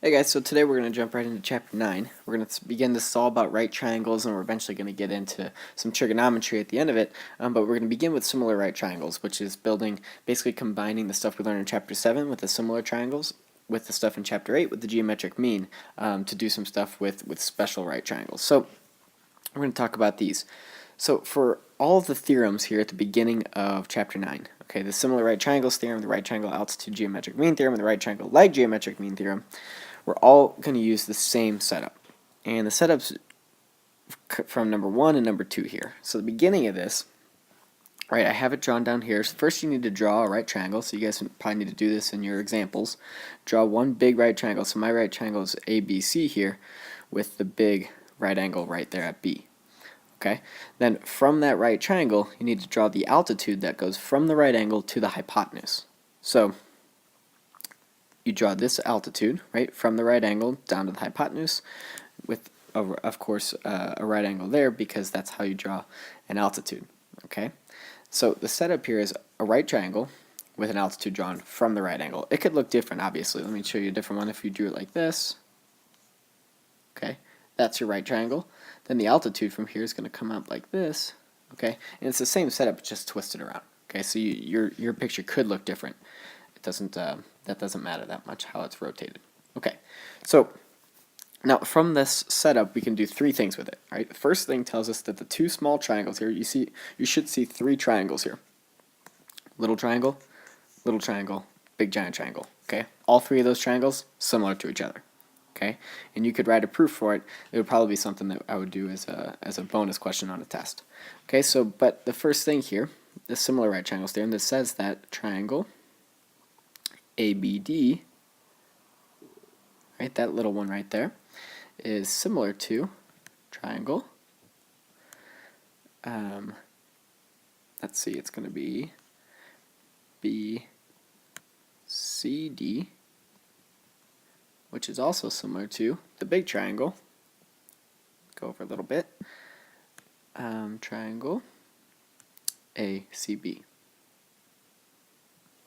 Hey guys, so today we're going to jump right into chapter 9. We're going to begin this all about right triangles, and we're eventually going to get into some trigonometry at the end of it, but we're going to begin with similar right triangles, which is basically combining the stuff we learned in chapter 7 with the similar triangles, with the stuff in chapter 8 with the geometric mean, to do some stuff with special right triangles. So we're going to talk about these. So for all of the theorems here at the beginning of chapter 9, okay, the similar right triangles theorem, the right triangle altitude geometric mean theorem, and the right triangle leg geometric mean theorem, we're all going to use the same setup. And the setup's from number 1 and number 2 here. So the beginning of this, right, I have it drawn down here. So first you need to draw a right triangle. So you guys probably need to do this in your examples. Draw one big right triangle. So my right triangle is ABC here with the big right angle right there at B. Okay. Then from that right triangle, you need to draw the altitude that goes from the right angle to the hypotenuse. So you draw this altitude, right, from the right angle down to the hypotenuse with, of course, a right angle there because that's how you draw an altitude, okay? So the setup here is a right triangle with an altitude drawn from the right angle. It could look different, obviously. Let me show you a different one if you drew it like this. Okay, that's your right triangle. Then the altitude from here is going to come up like this, okay? And it's the same setup, just twisted around, okay? So your picture could look different. It doesn't, that doesn't matter that much how it's rotated. Okay, so now from this setup we can do three things with it. Right, the first thing tells us that the two small triangles here, you should see three triangles here. Little triangle, big giant triangle. Okay, all three of those triangles similar to each other. Okay, and you could write a proof for it. It would probably be something that I would do as a bonus question on a test. Okay, so but the first thing here, the similar right triangles theorem, that says that triangle ABD, right, that little one right there, is similar to triangle. Let's see, it's going to be BCD, which is also similar to the big triangle. Go over a little bit. Triangle ACB.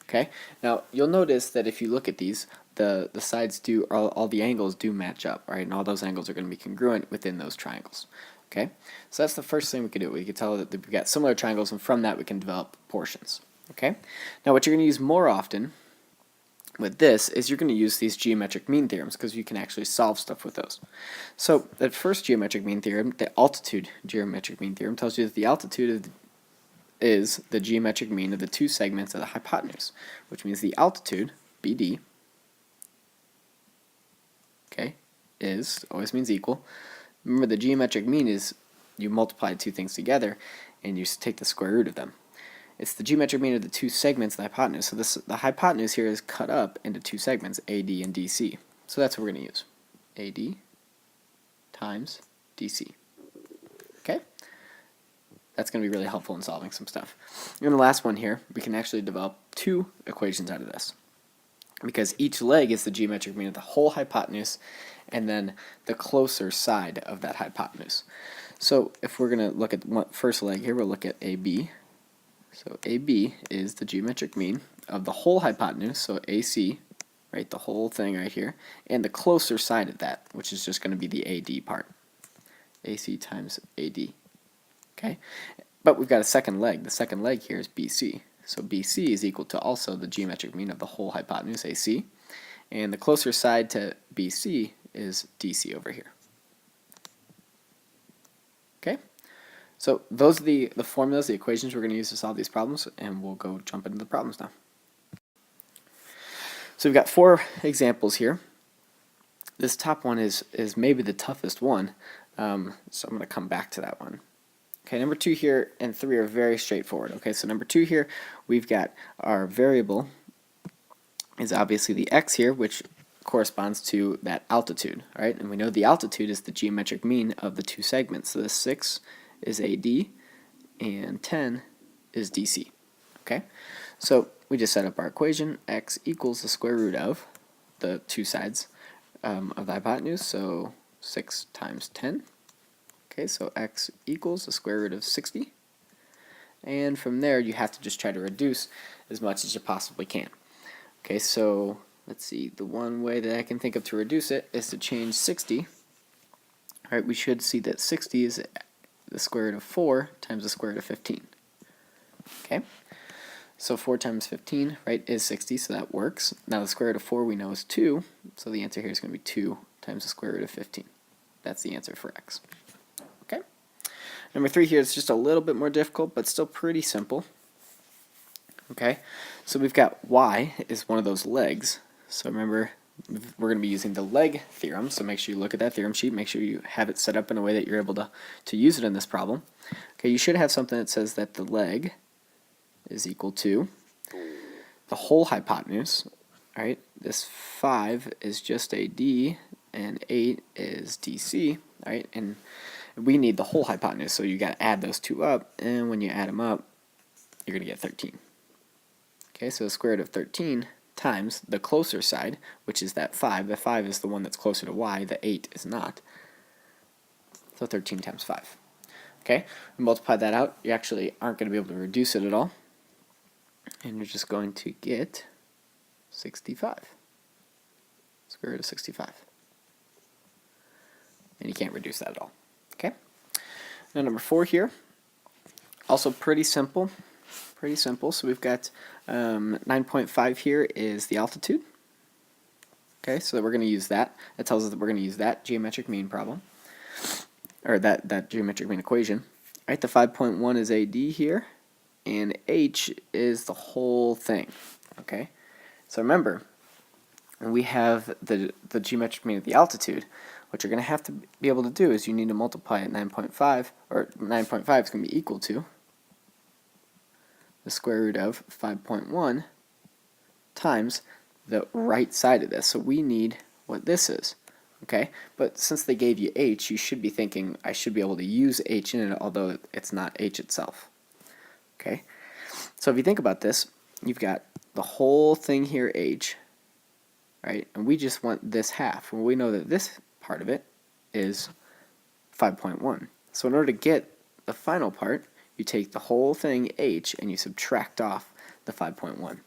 Okay, now you'll notice that if you look at these, the sides do, all the angles do match up, right? And all those angles are going to be congruent within those triangles. Okay, so that's the first thing we can do. We can tell that we've got similar triangles, and from that we can develop portions. Okay, now what you're going to use more often with this is you're going to use these geometric mean theorems because you can actually solve stuff with those. So that first geometric mean theorem, the altitude geometric mean theorem, tells you that the altitude is the geometric mean of the two segments of the hypotenuse, which means the altitude, BD, okay, always means equal. Remember, the geometric mean is you multiply two things together and you take the square root of them. It's the geometric mean of the two segments of the hypotenuse. So the hypotenuse here is cut up into two segments, AD and DC. So that's what we're going to use. AD times DC. Okay? That's going to be really helpful in solving some stuff. And the last one here, we can actually develop two equations out of this, because each leg is the geometric mean of the whole hypotenuse and then the closer side of that hypotenuse. So if we're going to look at the first leg here, we'll look at AB. So AB is the geometric mean of the whole hypotenuse, so AC, right, the whole thing right here, and the closer side of that, which is just going to be the AD part. AC times AD. Okay, but we've got a second leg. The second leg here is BC. So BC is equal to also the geometric mean of the whole hypotenuse, AC, and the closer side to BC is DC over here. Okay, so those are the formulas, the equations we're going to use to solve these problems, and we'll go jump into the problems now. So we've got four examples here. This top one is maybe the toughest one, so I'm going to come back to that one. Okay, number 2 here and 3 are very straightforward. Okay, so number 2 here, we've got our variable is obviously the x here, which corresponds to that altitude, right? And we know the altitude is the geometric mean of the two segments. So this 6 is AD and 10 is DC. Okay, so we just set up our equation. X equals the square root of the two sides of the hypotenuse, so 6 times 10. Okay, so x equals the square root of 60. And from there, you have to just try to reduce as much as you possibly can. Okay, so let's see, the one way that I can think of to reduce it is to change 60. Alright, we should see that 60 is the square root of 4 times the square root of 15. Okay, so 4 times 15, right, is 60, so that works. Now the square root of 4 we know is 2, so the answer here is going to be 2 times the square root of 15. That's the answer for x. Okay. Number 3 here is just a little bit more difficult, but still pretty simple. Okay, so we've got y is one of those legs. So remember, we're going to be using the leg theorem, so make sure you look at that theorem sheet, make sure you have it set up in a way that you're able to use it in this problem. Okay, you should have something that says that the leg is equal to the whole hypotenuse. Alright, this 5 is just AD, and 8 is DC, alright, and we need the whole hypotenuse, so you got to add those two up, and when you add them up, you're going to get 13. Okay, so the square root of 13 times the closer side, which is that 5. The 5 is the one that's closer to y, the 8 is not. So 13 times 5. Okay, we multiply that out, you actually aren't going to be able to reduce it at all. And you're just going to get 65. Square root of 65. And you can't reduce that at all. Okay? Now number 4 here, also pretty simple. Pretty simple. So we've got 9.5 here is the altitude. Okay, so we're going to use that. That tells us that we're going to use that geometric mean problem, or that geometric mean equation. All right, the 5.1 is AD here, and H is the whole thing. Okay, so remember, we have the geometric mean of the altitude. What you're going to have to be able to do is you need to multiply at 9.5, or 9.5 is going to be equal to the square root of 5.1 times the right side of this. So we need what this is. Okay, but since they gave you h, you should be thinking I should be able to use h in it, although it's not h itself. Okay, so if you think about this, you've got the whole thing here h, right, and we just want this half. Well, we know that this part of it is 5.1. So in order to get the final part, you take the whole thing h and you subtract off the 5.1.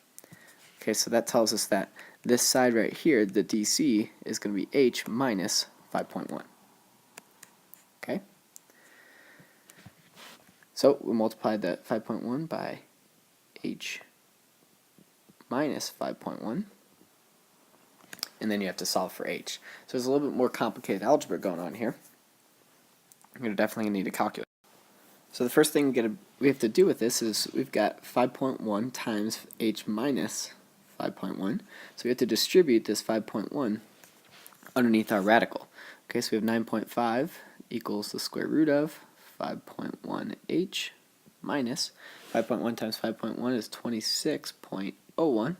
Okay, so that tells us that this side right here, the DC, is going to be h minus 5.1. Okay? So we multiply that 5.1 by h minus 5.1, and then you have to solve for h. So there's a little bit more complicated algebra going on here. You're going to definitely need a calculator. So the first thing we have to do with this is we've got 5.1 times h minus 5.1. So we have to distribute this 5.1 underneath our radical. Okay, so we have 9.5 equals the square root of 5.1h minus 5.1 times 5.1 is 26.01.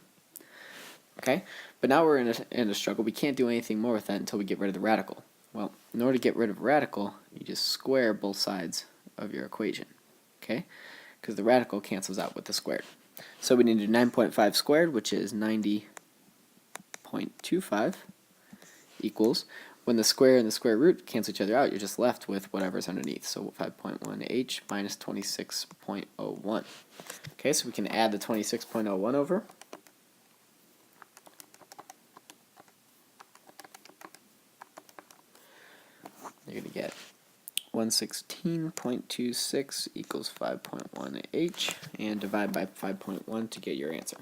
Okay, but now we're in a struggle. We can't do anything more with that until we get rid of the radical. Well, in order to get rid of a radical, you just square both sides of your equation. Okay, because the radical cancels out with the squared. So we need to do 9.5 squared, which is 90.25, equals, when the square and the square root cancel each other out, you're just left with whatever's underneath. So 5.1h minus 26.01. Okay, so we can add the 26.01 over. You're going to get 116.26 equals 5.1h, and divide by 5.1 to get your answer.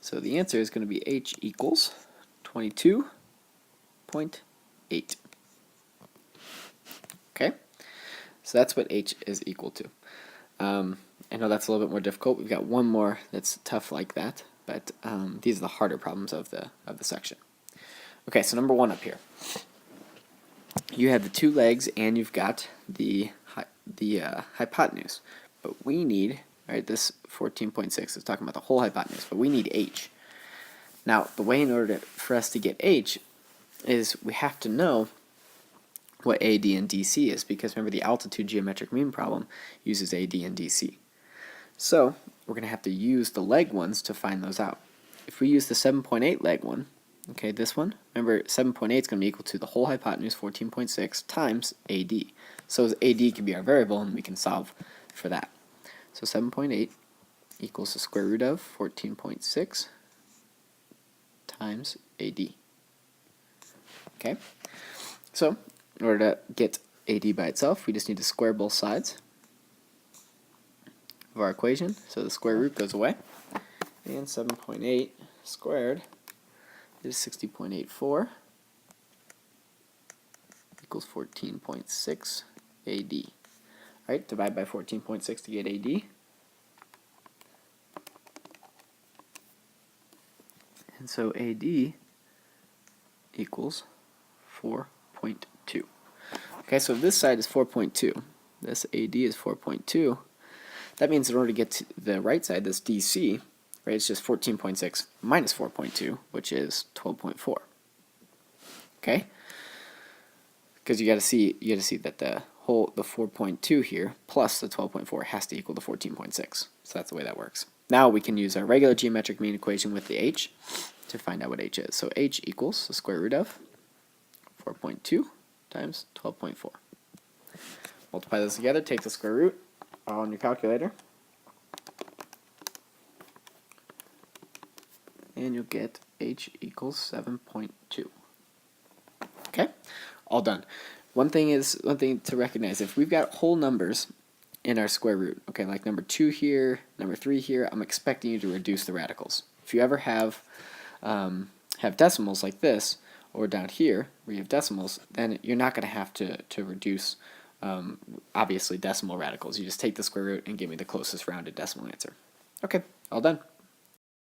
So the answer is going to be h equals 22.8. Okay, so that's what h is equal to. I know that's a little bit more difficult. We've got one more that's tough like that, but these are the harder problems of the section. Okay, so number 1 up here. You have the two legs and you've got the hypotenuse, but we need, right, this 14.6 is talking about the whole hypotenuse, but we need h. Now the way in order for us to get h is we have to know what AD and DC is, because remember the altitude geometric mean problem uses AD and DC. So we're going to have to use the leg ones to find those out. If we use the 7.8 leg one, okay, this one, remember 7.8 is going to be equal to the whole hypotenuse, 14.6, times AD. So AD can be our variable and we can solve for that. So 7.8 equals the square root of 14.6 times AD. Okay, so in order to get AD by itself, we just need to square both sides of our equation. So the square root goes away, and 7.8 squared is 60.84 equals 14.6 AD. Alright, divide by 14.6 to get AD. And so AD equals 4.2. Okay, so if this side is 4.2, this AD is 4.2, that means in order to get to the right side, this DC, right, it's just 14.6 minus 4.2, which is 12.4. Okay? Because you got to see that the 4.2 here plus the 12.4 has to equal the 14.6. So that's the way that works. Now we can use our regular geometric mean equation with the h to find out what h is. So h equals the square root of 4.2 times 12.4. Multiply those together, take the square root on your calculator, and you'll get h equals 7.2. Okay, all done. One thing to recognize: if we've got whole numbers in our square root, okay, like number 2 here, number 3 here, I'm expecting you to reduce the radicals. If you ever have decimals like this, or down here where you have decimals, then you're not going to have to reduce obviously decimal radicals. You just take the square root and give me the closest rounded decimal answer. Okay, all done.